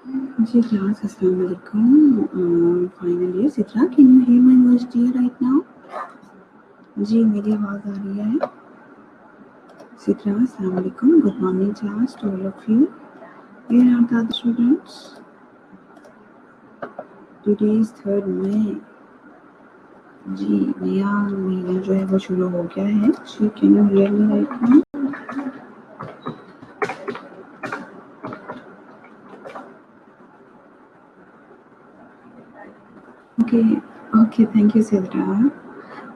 जी class, अस्सलाम वालेकुम। Final year Sidra, can you hear my voice dear right now? जी मेरी आवाज़ आ रही है? सित्रा, अस्सलाम वालेकुम, good morning class to all of you. Here are the other students. Today is 3rd May. जी नया महीना जो है वो शुरू हो गया है। जी can you hear me right now? Okay okay, thank you Sidra.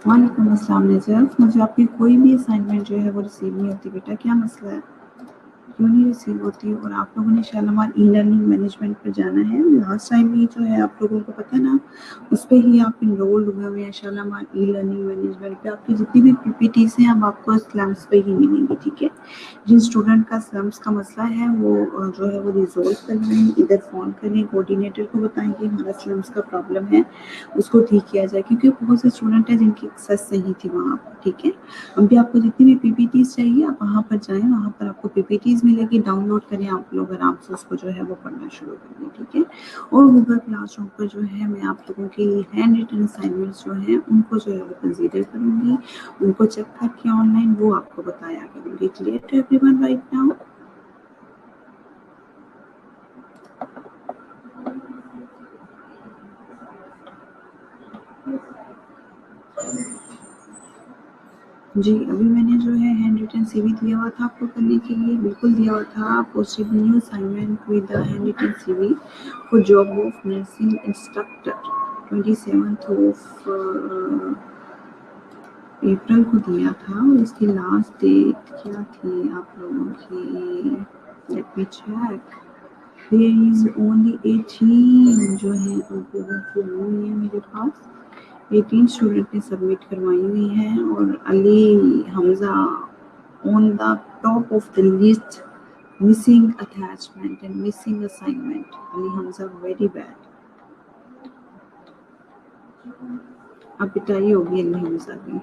वालेकुम अस्सलाम नजफ। मुझे आपकी कोई भी असाइनमेंट जो है वो रिसीव नहीं होती बेटा, क्या मसला है? क्यों नहीं रिसीव होती? और आप लोगों ने शालामार ई लर्निंग मैनेजमेंट पर जाना है। लास्ट टाइम ही जो है आप लोगों को पता है ना, उस पर ही आप इनरोल्ड हुए हुए हैं। शालामार ई लर्निंग मैनेजमेंट पे आपकी जितनी भी पीपीटीज हैं अब आपको स्लम्स पे ही मिलेंगी, ठीक है? जिन स्टूडेंट का स्लम्स का मसला है वो जो है वो रिजोल्व करवाएं, इधर फ़ोन करें, कोऑर्डिनेटर को बताएं कि हमारा स्लम्स का प्रॉब्लम है, उसको ठीक किया जाए, क्योंकि बहुत से स्टूडेंट हैं जिनकी एक्सेस नहीं थी वहाँ पर, ठीक है? अभी आपको जितनी भी पीपीटीज चाहिए आप वहाँ पर जाएं, वहाँ पर आपको पीपीटीज मिलेगी, डाउनलोड करें आप लोग आराम से, उसको जो है वो पढ़ना शुरू कर दें, ठीक है? और गूगल क्लासरूम पर जो है मैं आप लोगों की हैंड रिटन असाइनमेंट्स जो हैं उनको जो है वो कंसीडर करूँगी, उनको चेक करके ऑनलाइन वो आपको बताया करूँगी। Clear to everyone right now? जी अभी मैंने जो है हैंड रिटन सीवी दिया हुआ था आपको करने के लिए, बिल्कुल दिया हुआ था। Posted new assignment with the hand written CV for job of nursing instructor 27th of April को दिया था, और इसकी लास्ट डेट क्या थी आप लोगों की? Let me check. There is only 18 जो है आप लोगों की हुई है मेरे पास। 18 स्टूडेंट ने सबमिट करवाई हुई हैं, और Ali Hamza on the top of the list, missing attachment and missing assignment. Ali Hamza very bad. अब पिटाई होगी अली हमजा की।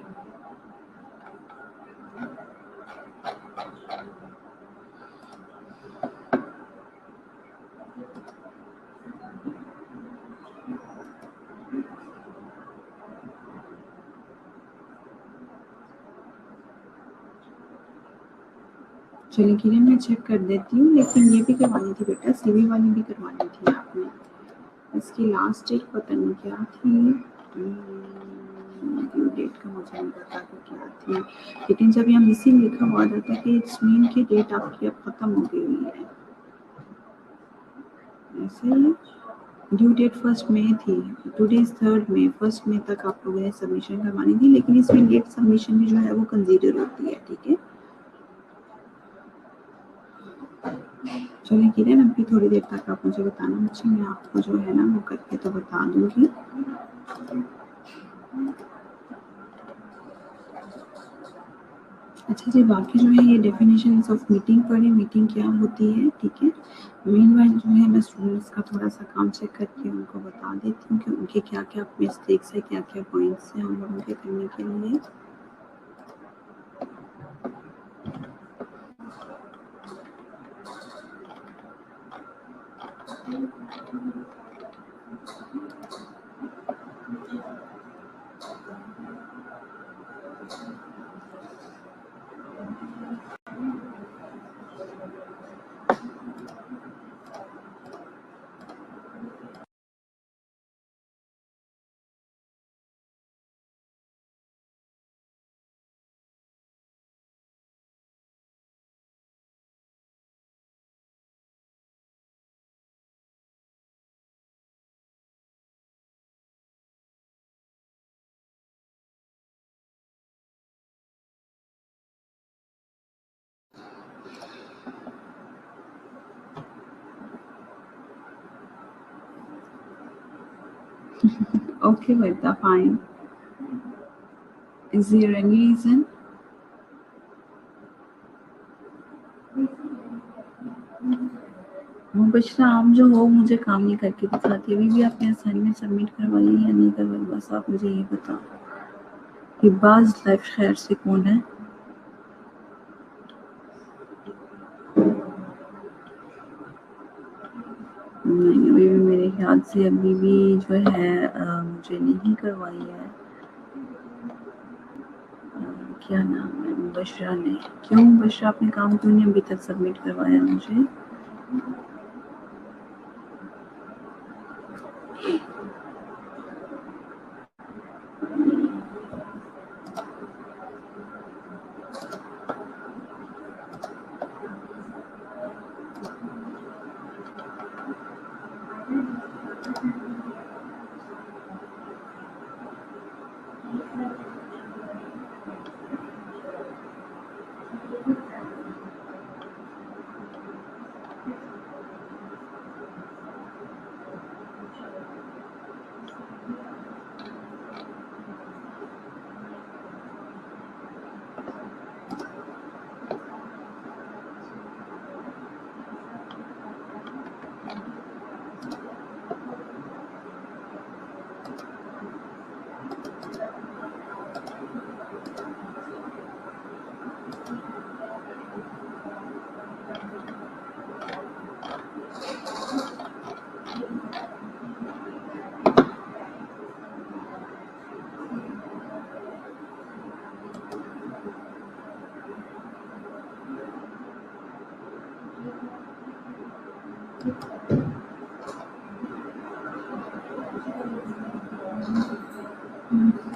चलिए किरण मैं चेक कर देती हूँ, लेकिन ये भी करवानी थी बेटा, सीवी वाली भी करवानी थी आपने। इसकी लास्ट डेट पता नहीं क्या थी, ड्यू डेट का मुझे नहीं पता कि क्या थी, लेकिन जब यहाँ मिसिंग लिखा हुआ था कि इट्स मीन की डेट आपकी अब खत्म हो गई हुई है, ऐसे ही। ड्यू डेट 1 मई थी, टुडे इज 3 मई, 1 मई तक आप लोगों ने सबमिशन करवानी थी, लेकिन इसमें लेट सबमिशन भी जो है वो कंसीडर होती है, ठीक है? चलिए किरण अभी थोड़ी देर तक आप मुझे बताना, मुझे मैं आपको जो है ना वो करके तो बता दूंगी। अच्छा जी, बाकी जो है ये डेफिनेशंस ऑफ मीटिंग पढ़े, मीटिंग क्या होती है, ठीक है? मीनवाइल जो है मैं स्टूडेंट्स का थोड़ा सा काम चेक करके उनको बता देती हूँ कि उनके क्या क्या मिस्टेक्स है, क्या क्या पॉइंट्स हैं हम लोगों के करने के लिए। Okay, Vedta, fine. Is there any reason? Bushra आप जो हो मुझे काम नहीं करके दिखाती, अभी भी आपने असाइनमेंट सबमिट करवाई है या नहीं करवाई, बस आप मुझे ये बताओ। कि बाज लाइफ खैर से कौन है? नहीं, अभी भी मेरे ख्याल से अभी भी जो है मुझे नहीं करवाई है। क्या नाम है, मुबशरा ने। क्यों मुबशरा, आपने काम क्यों नहीं अभी तक सबमिट करवाया मुझे?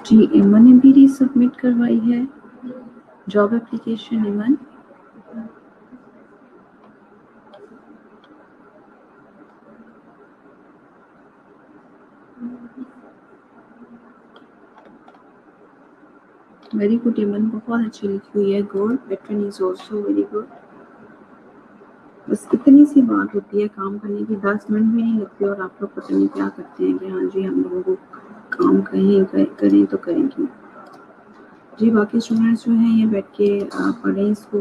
जी, इमन ने भी रीसबमिट करवाई है जॉब एप्लीकेशन। इमन, वेरी गुड इमन, बहुत अच्छी लिखी हुई है। Good, veteran is also very good. बस इतनी सी बात होती है काम करने की, 10 मिनट भी नहीं लगते और आप लोग पता नहीं क्या करते हैं कि हाँ जी हम लोगों को काम करें तो करेंगे। जी, बाकी स्टूडेंट्स जो हैं ये बैठ के पढ़ें इसको।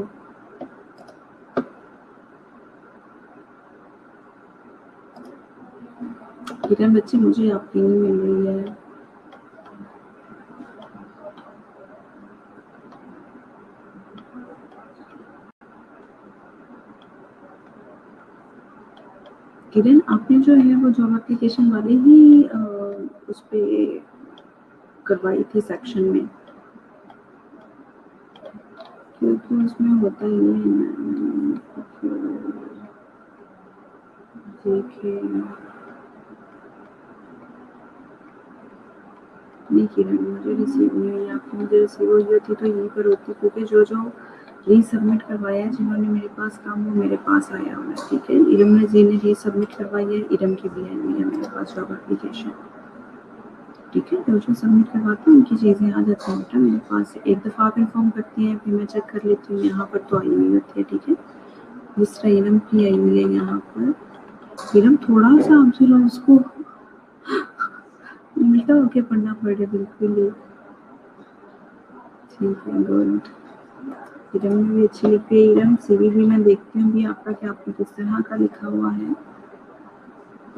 किरण बच्चे, मुझे आपकी नहीं मिल रही है। किरण, आपने जो है वो जॉब एप्लीकेशन वाले ही उस पे करवाई थी सेक्शन में, क्योंकि उसमें होता ही है। देखिए, नहीं किरण, मुझे रिसीव नहीं हुई। आपकी मुझे रिसीव हुई होती तो यहीं पर होती, क्योंकि जो जो रीसबमिट करवाया है जिन्होंने मेरे पास काम, वो मेरे पास आया हुआ है। ठीक है, इरम ने जी ने रीसबमिट करवाई है, इरम की भी आई हुई है मेरे पास जॉब एप्लीकेशन। ठीक है, जो सबमिट करवाते हैं उनकी चीज़ें आ जाती हैं बेटा मेरे पास। एक दफ़ा आप इन्फॉर्म करती हैं, फिर मैं चेक कर लेती हूँ। यहाँ पर तो आई हुई होती है। ठीक है, जिस तरह इरम की आई हुई है यहाँ पर। इरम, थोड़ा सा आप जरा उसको उल्टा होके पढ़ना पड़े बिल्कुल ही। ठीक है, गुड। इरम ने भी अच्छी लिखी है। इरम, सीवी भी मैं देखती हूँ भी आपका कि आपको किस तरह का लिखा हुआ है।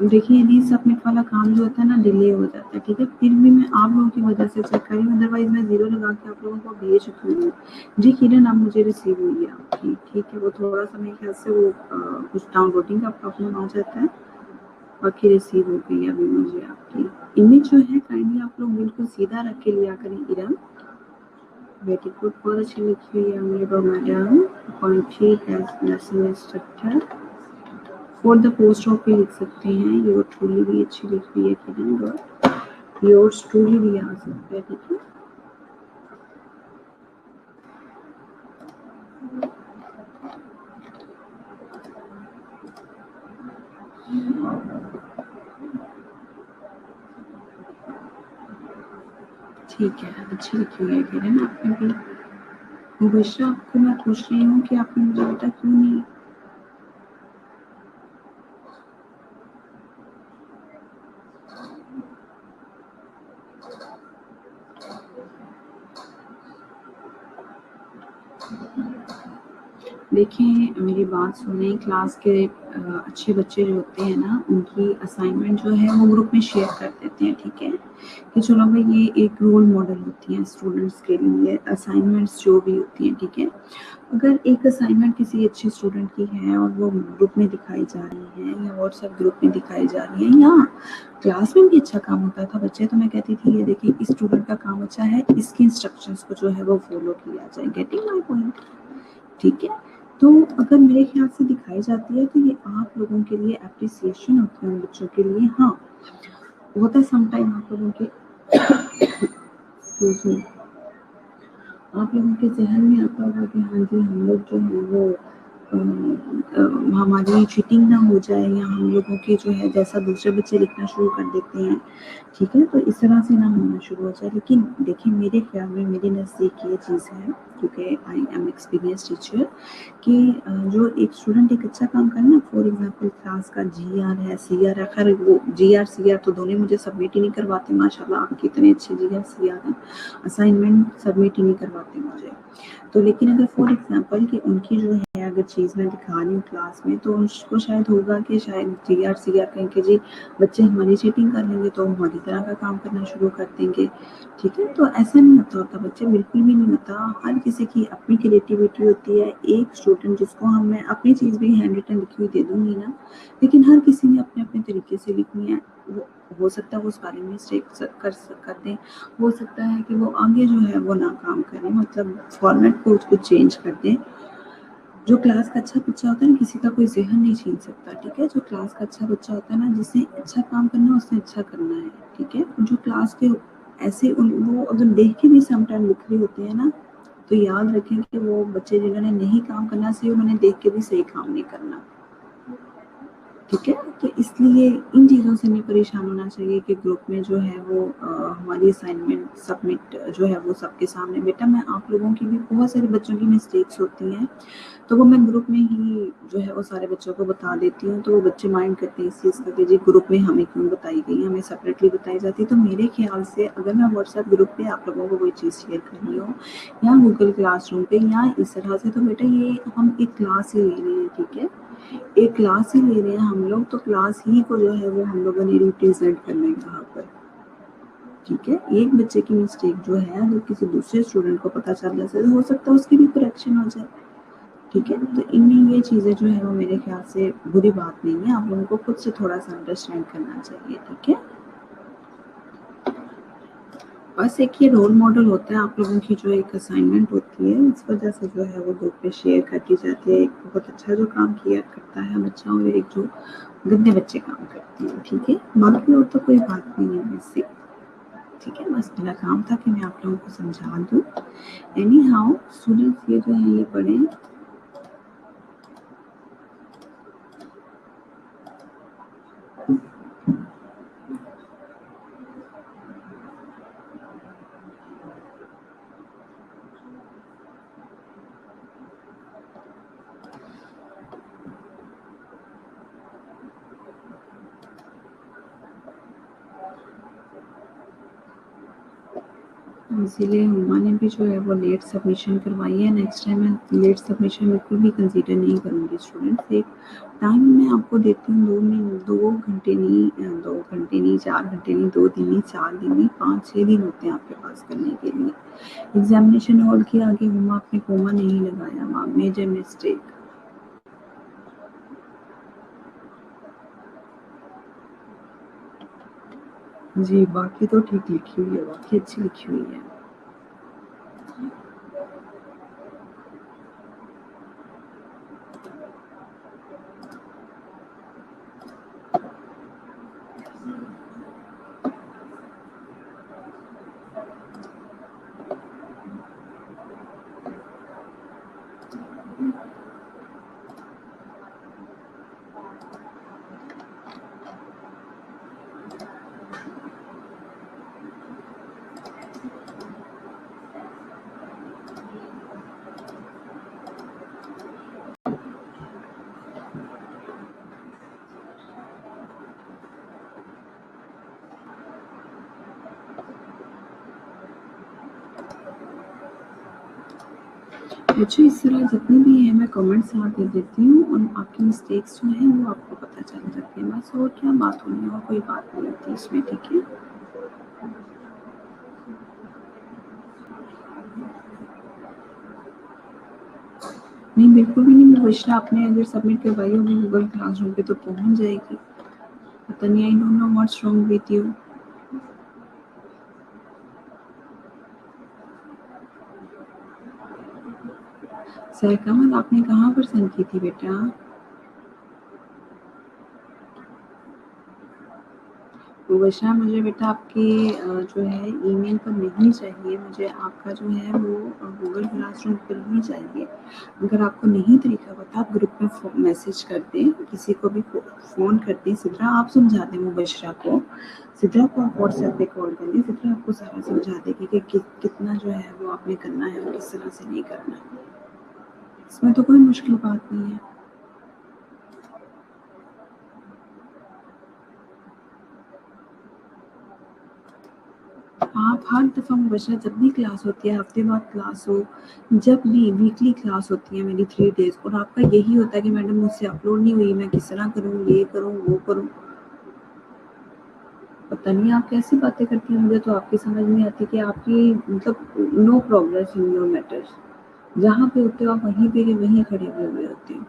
देखिए, रीसबमिट वाला काम जो होता है ना, डिले हो जाता है। ठीक है, फिर भी मैं आप लोगों की वजह से चेक करी, अदरवाइज मैं 0 लगा के आप लोगों को भेज चुकी हूँ। जी किरण, आप मुझे रिसीव हुई है आपकी। ठीक है, वो थोड़ा सा मेरे ख्याल से वो कुछ डाउनलोडिंग का प्रॉब्लम आ जाता है। बाकी रिसीव हो गई अभी मुझे आपकी इमेज जो है। काइंडली आप लोग बिल्कुल सीधा रख के लिया करें। इरम, वेरी गुड, बहुत अच्छी लिखी हुई है madam. Appointed as nursing instructor for the post of भी लिख सकते हैं। योर ट्रूली भी अच्छी लिख हुई है किरण। गुड, योर्स ट्रूली भी आ सकता है। ठीक है, ठीक है, अच्छी लिखी हुई है किरण आपने भी। मुबशरा, आपको मैं पूछ रही हूँ कि आपने मुझे बेटा क्यों नहीं। देखिए मेरी बात सुने, क्लास के अच्छे बच्चे जो होते हैं ना, उनकी असाइनमेंट जो है वो ग्रुप में शेयर कर देते हैं, ठीक है? कि चलो भाई ये एक रोल मॉडल होती हैं स्टूडेंट्स के लिए असाइनमेंट्स जो भी होती हैं, ठीक है? अगर एक असाइनमेंट किसी अच्छे स्टूडेंट की है और वो ग्रुप में दिखाई जा रही है या व्हाट्सएप ग्रुप में दिखाई जा रही है या क्लास में भी अच्छा काम होता था बच्चे, तो मैं कहती थी ये देखिए इस स्टूडेंट का काम अच्छा है, इसकी इंस्ट्रक्शंस को जो है वो फॉलो किया जाए। Getting my point? ठीक है? तो अगर मेरे ख्याल से दिखाई जाती है तो ये आप लोगों के लिए एप्रिसिएशन होती है उन बच्चों के लिए। हाँ, होता है समटाइम आप लोगों के excuse me, आप लोगों के ज़हन में आता होगा कि हाँ जी, हम लोग जो है वो हमारी चीटिंग ना हो जाए या हम लोगों की जो है जैसा दूसरे बच्चे लिखना शुरू कर देते हैं, ठीक है? तो इस तरह से ना होना शुरू हो जाए। लेकिन देखिए मेरे ख्याल में मेरे नज़दीक ये चीज़ है, क्योंकि आई एम एक्सपीरियंस टीचर, कि जो एक स्टूडेंट एक अच्छा काम करे ना, फॉर एग्जांपल क्लास का जीआर है, सीआर है, खैर वो जीआर सीआर तो दोनों मुझे सबमिट ही नहीं करवाते, माशाल्लाह आपके इतने अच्छे जीआर सीआर हैं, असाइनमेंट सबमिट ही नहीं करवाते मुझे। तो लेकिन अगर फॉर एग्जांपल कि उनकी जो है अगर चीज़ मैं दिखा रही हूँ क्लास में, तो उसको शायद होगा कि शायद जीआर सीआर कहें कि जी बच्चे हमारी चीटिंग कर लेंगे तो हमारी तरह का काम करना शुरू कर देंगे, ठीक है? तो ऐसा नहीं होता बच्चे, बिल्कुल भी नहीं होता। हर किसी की अपनी क्रिएटिविटी होती है। एक स्टूडेंट जिसको मैं अपनी चीज़ भी हैंड रिटन लिखी हुई दे दूंगी ना, लेकिन हर किसी ने अपने अपने तरीके से लिखनी है। वो हो सकता है वो स्पेलिंग मिस्टेक कर दें, हो सकता है कि वो आगे जो है वो ना काम करें, मतलब फॉर्मेट को उसको चेंज कर दें। जो क्लास का अच्छा बच्चा होता है ना, किसी का कोई ज़हन नहीं छीन सकता, ठीक है? जो क्लास का अच्छा बच्चा होता है ना, जिसे अच्छा काम करना है उसने अच्छा करना है, ठीक है? जो क्लास के ऐसे वो अगर देख के भी समटाइम लिख रहे होते हैं ना, तो याद रखें कि वो बच्चे जिन्होंने नहीं काम करना चाहिए, उन्होंने देख के भी सही काम नहीं करना, ठीक है? तो इसलिए इन चीज़ों से नहीं परेशान होना चाहिए कि ग्रुप में जो है वो हमारी असाइनमेंट सबमिट जो है वो सबके सामने, बेटा मैं आप लोगों की भी बहुत सारे बच्चों की मिस्टेक्स होती हैं, तो वो मैं ग्रुप में ही जो है वो सारे बच्चों को बता देती हूँ, तो वो बच्चे माइंड करते हैं इस चीज़ का कि जी ग्रुप में हमें क्यों बताई गई, हमें सेपरेटली बताई जाती है। तो मेरे ख्याल से अगर मैं व्हाट्सएप ग्रुप पे आप लोगों को कोई चीज़ शेयर कर रही हूँ या गूगल क्लासरूम पे या इस तरह से, तो बेटा ये हम एक क्लास ही ले रहे हैं, ठीक है? एक क्लास ही ले रहे हैं हम लोग, तो क्लास ही को जो है वो हम लोगों ने रिप्रेजेंट करना है यहाँ पर, ठीक है? एक बच्चे की मिस्टेक जो है अगर किसी दूसरे स्टूडेंट को पता चल जाए तो हो सकता है उसकी भी करेक्शन हो जाए, ठीक है? तो इनमें ये चीज़ें जो है वो मेरे ख्याल से बुरी बात नहीं है, आप लोगों को खुद से थोड़ा सा अंडरस्टैंड करना चाहिए, ठीक है? बस एक ये रोल मॉडल होता है आप लोगों की, जो एक असाइनमेंट होती है इस वजह से जो है वो ग्रुप पे शेयर कर दी जाती है। एक बहुत अच्छा जो काम किया करता है बच्चा और एक जो गंदे बच्चे काम करते हैं, ठीक है? बाकी और तो कोई बात नहीं है वैसे, ठीक है? बस मेरा काम था कि मैं आप लोगों को समझा दूँ। एनी हाउ स्टूडेंट्स ये जो है ये पढ़ें। इसीलिए हुमा ने भी जो है वो लेट सबमिशन करवाई है। नेक्स्ट टाइम मैं लेट सबमिशन बिल्कुल भी कंसीडर नहीं करूँगी स्टूडेंट्स। एक टाइम मैं आपको देती हूँ, 2 घंटे नहीं 2 घंटे नहीं, 4 घंटे नहीं, 2 दिन नहीं, 4 दिन नहीं, 5-6 दिन होते हैं आपके पास करने के लिए। एग्जामिनेशन हॉल के आगे हुमा आपने कोमा नहीं लगाया, मैम मेजर मिस्टेक। जी बाकी तो ठीक लिखी हुई है, बाकी अच्छी लिखी हुई है। बच्चों इस तरह जितनी भी है मैं कमेंट्स यहाँ दे देती हूँ और आपकी मिस्टेक्स जो हैं वो आपको पता चल जाती है, बस और क्या बात होनी है, और कोई बात नहीं होती इसमें, ठीक है। नहीं बिल्कुल भी नहीं मुबशरा, आपने अगर सबमिट करवाई होगी गूगल क्लासरूम पे तो पहुँच जाएगी। पता नहीं, I don't know what's wrong with you. सहकमल आपने कहाँ पर सेंड की थी बेटा? मुबशरा मुझे बेटा आपके जो है ईमेल पर नहीं चाहिए, मुझे आपका जो है वो गूगल क्लासरूम पर ही चाहिए। अगर आपको नहीं तरीका पता आप ग्रुप में मैसेज कर दें, किसी को भी फ़ोन कर दें, सिद्रा आप समझा दें मुबशरा को, सिद्रा को आप व्हाट्सएप पे कॉल कर लें, सिद्रा आपको सारा समझा देगी कि कितना जो है वो आपने करना है और किस तरह से नहीं करना है। इसमें तो कोई मुश्किल बात नहीं है। आप हर दफ़ा मुबशरा जब भी क्लास होती है, हफ़्ते बाद क्लास हो, जब भी वीकली क्लास होती है मेरी 3 डेज़, और आपका यही होता है कि मैडम मुझसे अपलोड नहीं हुई, मैं किस तरह करूँ, ये करूँ, वो करूँ। पता नहीं आप कैसी बातें करती हैं, मुझे तो आपकी समझ नहीं आती कि आपकी मतलब no progress in your matters. जहाँ पे होते हो आप वहीं पे के वहीं खड़े हुए होते हो।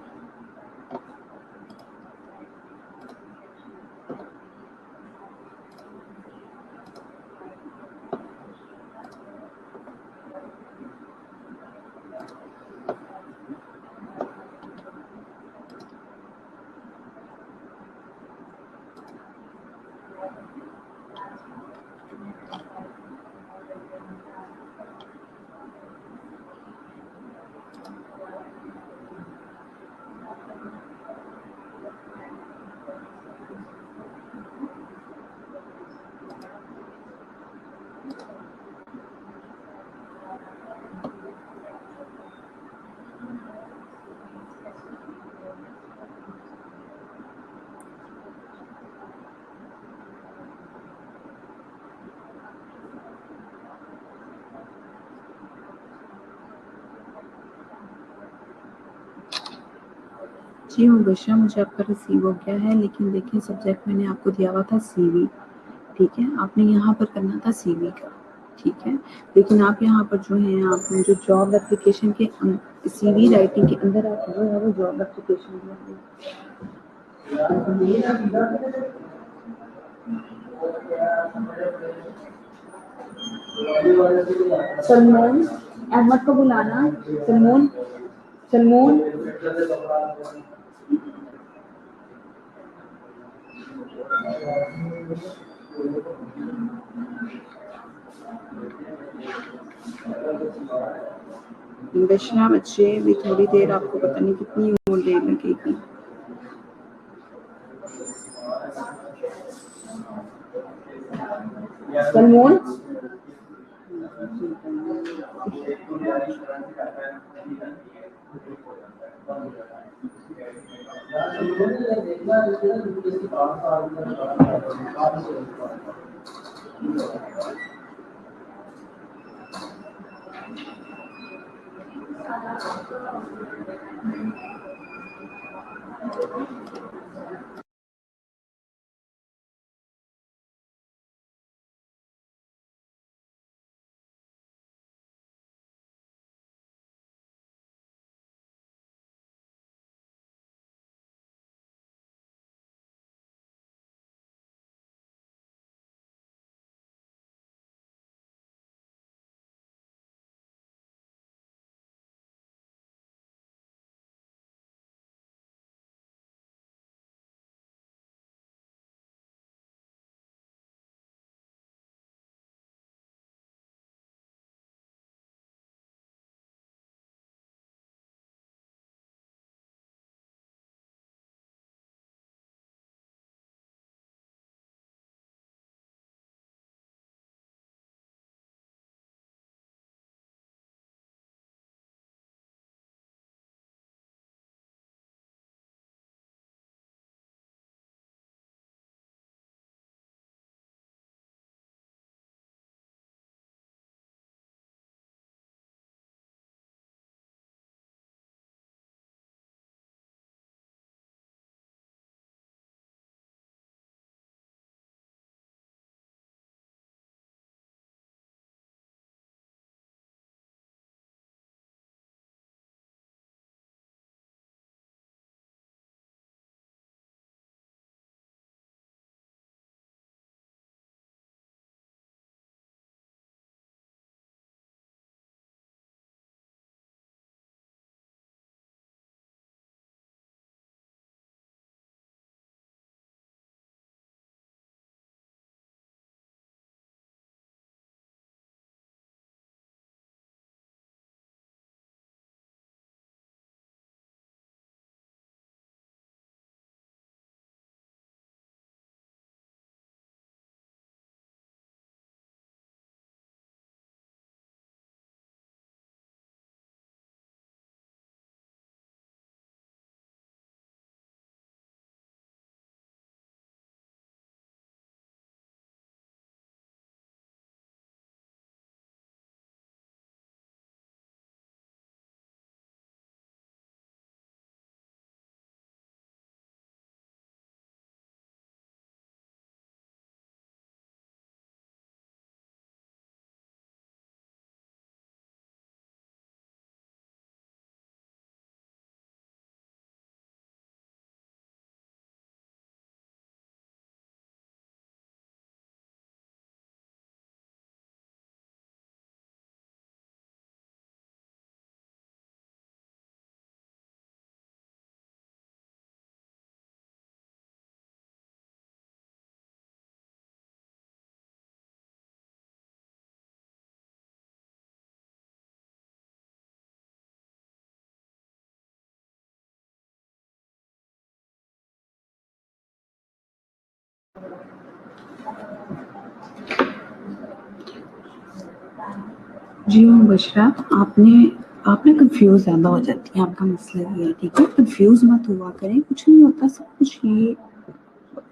जी मुबशरा मुझे आपका रिसीव हो गया है, लेकिन देखिए सब्जेक्ट मैंने आपको दिया हुआ था सीवी, ठीक है? आपने यहाँ पर करना था सीवी का, ठीक है? लेकिन आप यहाँ पर जो है आपने जो जॉब एप्लीकेशन के सीवी राइटिंग के अंदर आप जो है वो जॉब एप्लीकेशन सलमान अहमद को बुलाना, सलमान सलमान मुबशरा बच्चे भी थोड़ी देर आपको पता नहीं कितनी और देर लगेगी। सलमान जी बशरा, आप ना कंफ्यूज ज़्यादा हो जाती हैं, आपका मसला ये है, ठीक है? कंफ्यूज मत हुआ करें, कुछ नहीं होता, सब कुछ ये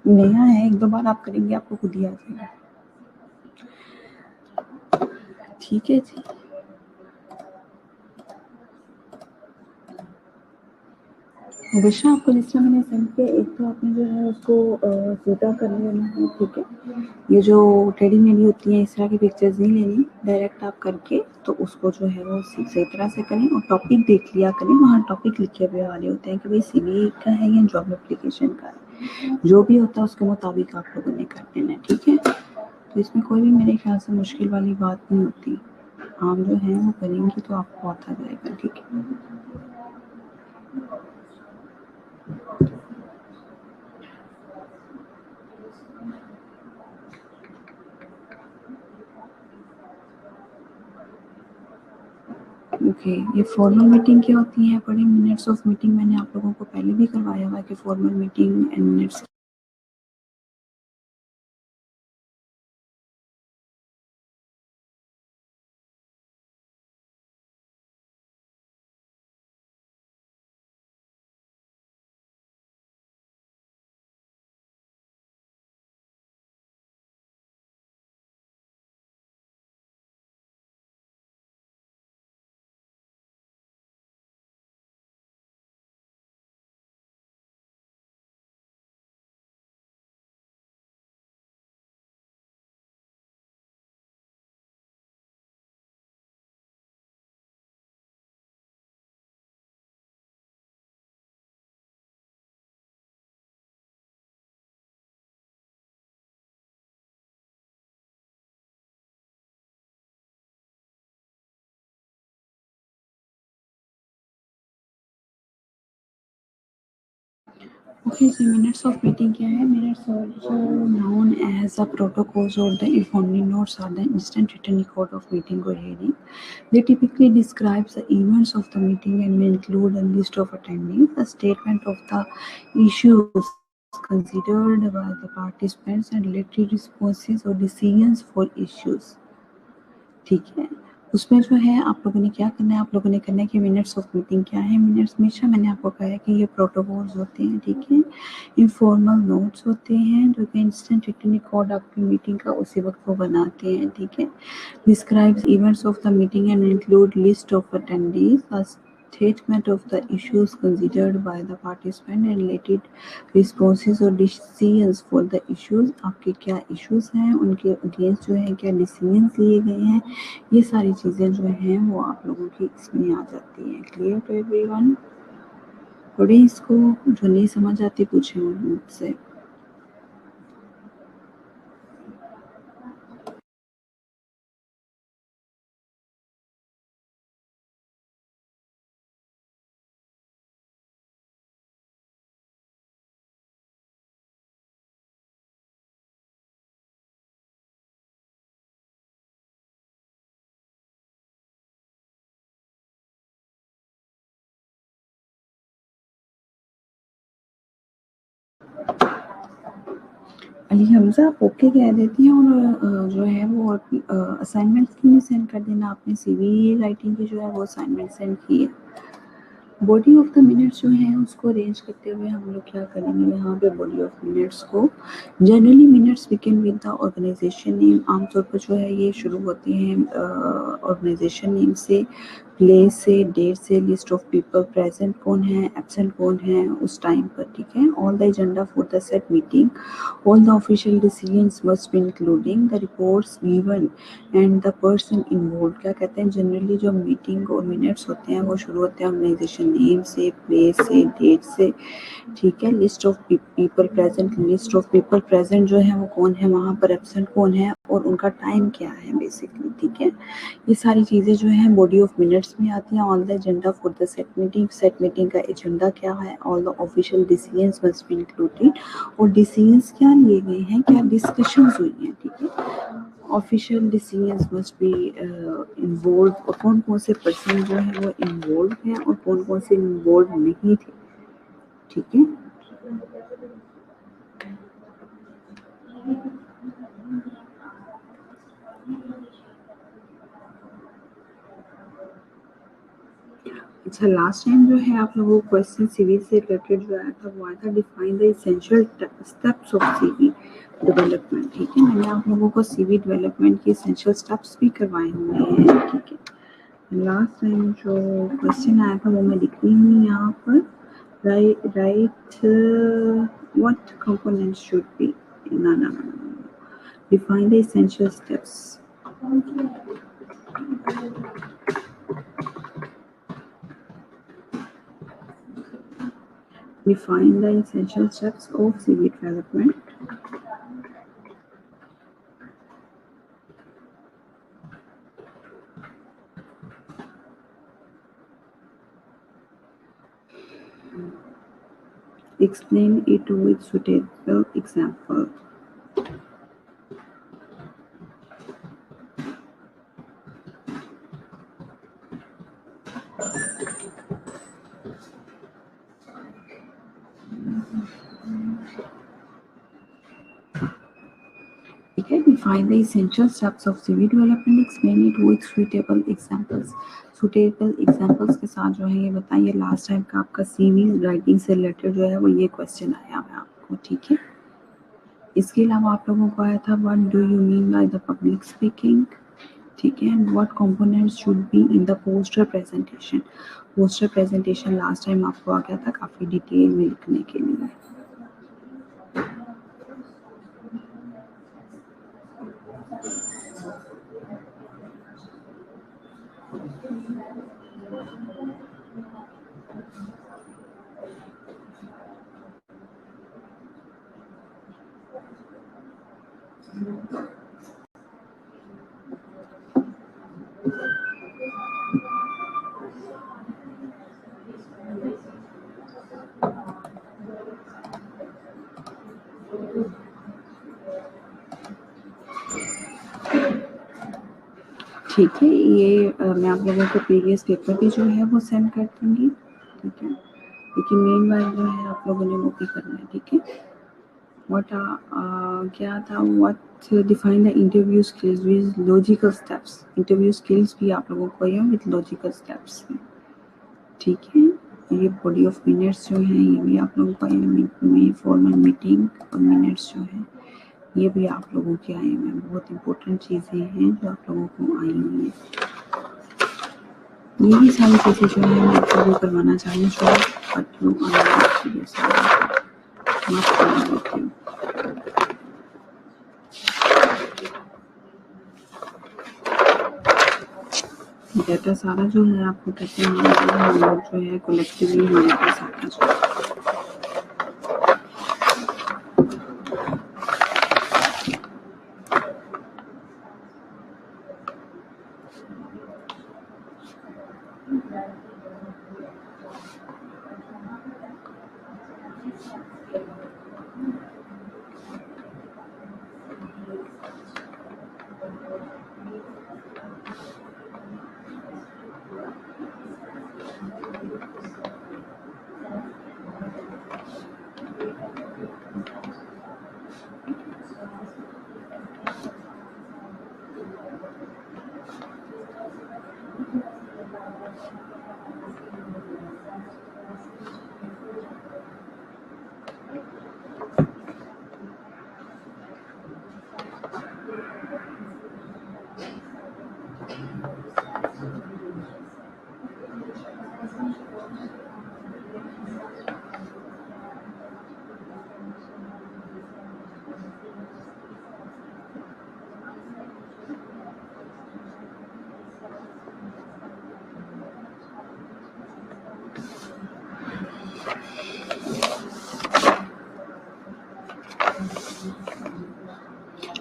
नया है, एक दो बार आप करेंगे आपको खुद ही आ जाएगा, ठीक है जी। बशरा, आपको जिस तरह मैंने सेंड किया, एक तो आपने जो है उसको सीधा कर लेना है, ठीक है? ये जो टेढ़ी मेढ़ी होती हैं इस तरह की पिक्चर्स नहीं लेनी, डायरेक्ट आप करके तो उसको जो है वो सही तरह से करें और टॉपिक देख लिया करें, वहाँ टॉपिक लिखे हुए वाले होते हैं कि भाई सीवी का है या जॉब एप्लीकेशन का है, जो भी होता है उसके मुताबिक आप लोगों ने कर देना है, ठीक है? तो इसमें कोई भी मेरे ख्याल से मुश्किल वाली बात नहीं होती, आप जो है वो करेंगी तो आपको आता जाएगा, ठीक है? ओके, ये फॉर्मल मीटिंग क्या होती है? बड़े मिनट्स ऑफ मीटिंग मैंने आप लोगों को पहले भी करवाया हुआ है कि formal meeting and minutes. Okay, so minutes of meeting क्या है? Minutes are also known as the protocols or the informal notes or the instant written record of meeting or hearing. They typically describe the events of the meeting and may include a list of attendees, a statement of the issues considered by the participants and related responses or decisions for issues. ठीक है, उसमें जो है आप लोगों ने क्या करना है, आप लोगों ने करना है कि मिनट्स ऑफ मीटिंग क्या है? मिनट्स हमेशा मैंने आपको कहा है कि ये प्रोटोकॉल्स होते हैं, ठीक है? इनफॉर्मल नोट्स होते हैं जो कि इंस्टेंट रिटन रिकॉर्ड आपकी मीटिंग का उसी वक्त वो बनाते हैं, ठीक है? Describes events of the meeting and include list of attendees, statement of the issues considered by the participant and related responses और decisions for the issues, आपके क्या issues हैं, उनके against जो है क्या decisions लिए गए हैं, ये सारी चीज़ें जो हैं वो आप लोगों की इसमें आ जाती हैं। Clear to everyone? थोड़ी इसको जो नहीं समझ आती पूछे मुझसे। अली हमजा, आप ओके कह देती हैं और जो है वो असाइनमेंट क्यों नहीं सेंड कर देना? आपने सीवी राइटिंग की जो है वो असाइनमेंट सेंड की है। बॉडी ऑफ द मिनट्स जो है उसको अरेंज करते हुए हम लोग क्या करेंगे, यहाँ पे बॉडी ऑफ मिनट्स को generally minutes begin with the organization name, आमतौर पर जो है ये शुरू होती हैं ऑर्गेनाइजेशन नेम से, प्लेस से, डेट से, लिस्ट ऑफ पीपल प्रेजेंट कौन है, एब्सेंट कौन है उस टाइम पर, ठीक है? All the agenda for the set meeting, all the official decisions must be including the reports given and the person involve. क्या कहते हैं, जनरली जो मीटिंग और मिनट्स होते हैं वो शुरू होते हैं ऑर्गेनाइजेशन नेम से, प्लेस से, डेट से, ठीक है? List of people present, list of people present जो है वो कौन है वहाँ पर, एब्सेंट कौन है और उनका टाइम क्या है बेसिकली, ठीक है? ये सारी चीज़ें जो हैं बॉडी ऑफ मिनट्स में आती हैं। All the agenda for the set meeting का एजेंडा क्या है, all the official decisions must be included, और डिसीजंस क्या लिए गए हैं, क्या डिस्कशंस हुई हैं, ठीक है? Official decisions must be involve, और कौन कौन से पर्सन जो है वो इन्वॉल्व हैं और कौन कौन से इन्वॉल्व नहीं थे, ठीक है? अच्छा, लास्ट टाइम जो है आप लोगों को क्वेश्चन सीवी से रिलेटेड जो आया था वो आया था define the essential steps of CV development. ठीक है, मैंने आप लोगों को सीवी डेवलपमेंट के एसेंशियल स्टेप्स भी करवाए हुए हैं। ठीक है, लास्ट टाइम जो क्वेश्चन आया था वो मैं लिख रही हूँ यहाँ पर। Right what components should be, ना define the essential steps. Define the essential steps of CV development. Explain it with suitable example. Okay, define the essential steps of CV development. Explain it with suitable examples. Suitable examples के साथ जो है ये बताइए। Last time का आपका CV writing से related जो है वो ये क्वेश्चन आया है आपको। ठीक है, इसके अलावा आप लोगों को आया था what do you mean by the public speaking. ठीक है, and what components should be in the poster presentation. Poster presentation last time आपको आ गया था काफ़ी डिटेल में लिखने के लिए। ठीक है, ये मैं आप लोगों को प्रीवियस पेपर भी जो है वो सेंड कर दूँगी। ठीक है, लेकिन मेन बात जो है आप लोगों ने वो भी करना है। ठीक है, क्या था, what define the interview skills with logical steps. Interview skills भी आप लोगों को ये विद लॉजिकल स्टेप्स है। ठीक है, ये बॉडी ऑफ मिनट्स जो है ये भी आप लोगों का फॉर्मल मीटिंग और मिनट्स जो है ये भी आप लोगों के आए हुए हैं। बहुत इंपॉर्टेंट चीज़ें हैं जो आप लोगों को आई हुई हैं। ये भी सारी चीज़ें जो है मैं आप लोगों को करवाना चाहूँ बट लोग मत करवा देती हूँ। डाटा सारा जो है आपको कहते हैं हम लोग जो है कलेक्टिवली हमारे पास आना चाहिए।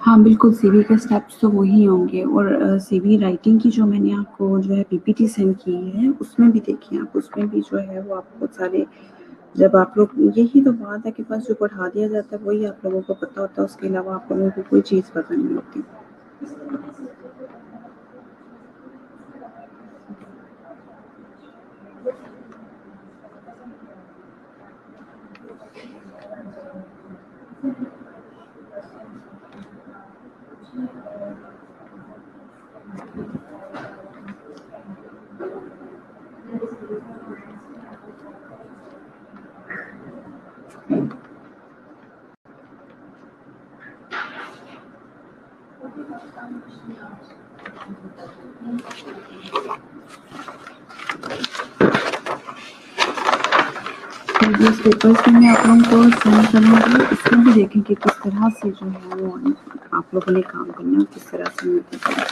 हाँ बिल्कुल, सीवी के स्टेप्स तो वही होंगे और सीवी राइटिंग की जो मैंने आपको जो है पीपीटी सेंड की है उसमें भी देखिए आप, उसमें भी जो है वो आपको सारे, जब आप लोग, यही तो बात है कि बस जो पढ़ा दिया जाता है वही आप लोगों को पता होता है, उसके अलावा आप लोगों को कोई चीज़ पता नहीं होती। प्रीवियस पेपर्स में मैं आप लोगों को सेंड करूँगी, इसमें भी देखें कि किस तरह से जो है वो आप लोगों ने काम करना है, किस तरह से मैं करना।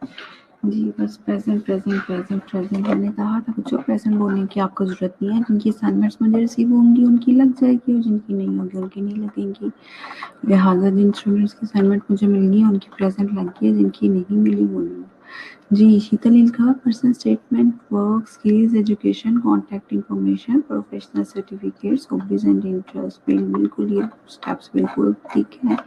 जी बस प्रेजेंट मैंने कहा था कुछ प्रेजेंट बोलने की आपको ज़रूरत नहीं है। जिनकी असाइनमेंट्स मुझे रिसीव होंगी उनकी लग जाएगी और जिनकी नहीं होगी उनकी नहीं लगेंगी। लिहाजा जिन स्टूडेंट्स की असाइनमेंट मुझे मिल गई है उनकी प्रेजेंट लग गई है, जिनकी नहीं मिली वो नहीं। जी शीतल इनका personal statement, work skills, education, contact information, professional certificates, hobbies and interest, बिल्कुल ये स्टेप्स बिल्कुल ठीक है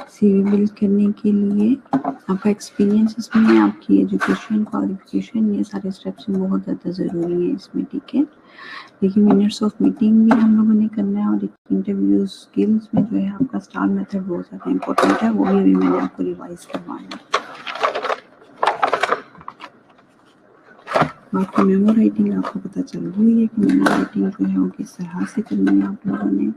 सीवी बिल्ड करने के लिए। आपका एक्सपीरियंस इसमें है, आपकी एजुकेशन क्वालिफिकेशन, ये सारे स्टेप्स बहुत ज़्यादा ज़रूरी है इसमें, ठीक है। लेकिन मिनट्स ऑफ मीटिंग भी हम लोगों ने करना है और इंटरव्यू स्किल्स में जो है आपका स्टार मेथड बहुत ज़्यादा इंपॉर्टेंट है, वो भी अभी मैंने आपको रिवाइज करवाना है। बाकी मेमो राइटिंग आपको पता चल गई है कि मेमो राइटिंग जो है वो किस तरह से करनी है आप लोगों ने।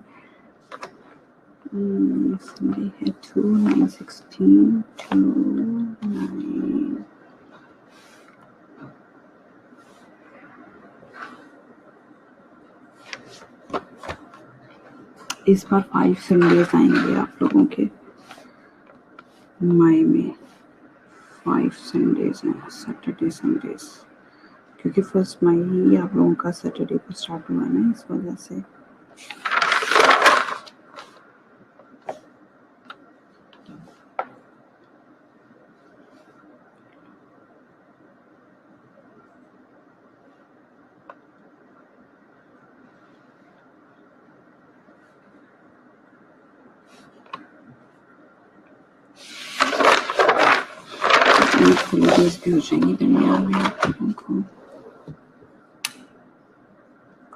संडे है 2/9/16 to 9 इस बार 5 संडेज आएंगे आप लोगों के मई में। 5 संडेज हैं, सैटरडे संडेज, क्योंकि 1 मई ही आप लोगों का सैटरडे को स्टार्ट हुआ ना, इस वजह से। हॉलीडेज भी हो जाएंगी दरमियान में आप लोगों को।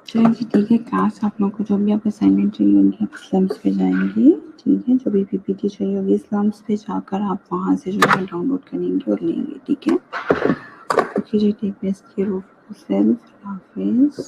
चलिए ठीक है, क्लास आप लोगों को जो भी आप असाइनमेंट चाहिए होंगी आप स्लम्स पे जाएंगी, ठीक है। जो भी पीपीटी चाहिए होगी स्लम्स पे जाकर आप वहाँ से जो है डाउनलोड करेंगे और लेंगे, ठीक है। ओके जी, take best care of yourself, हाफिज़।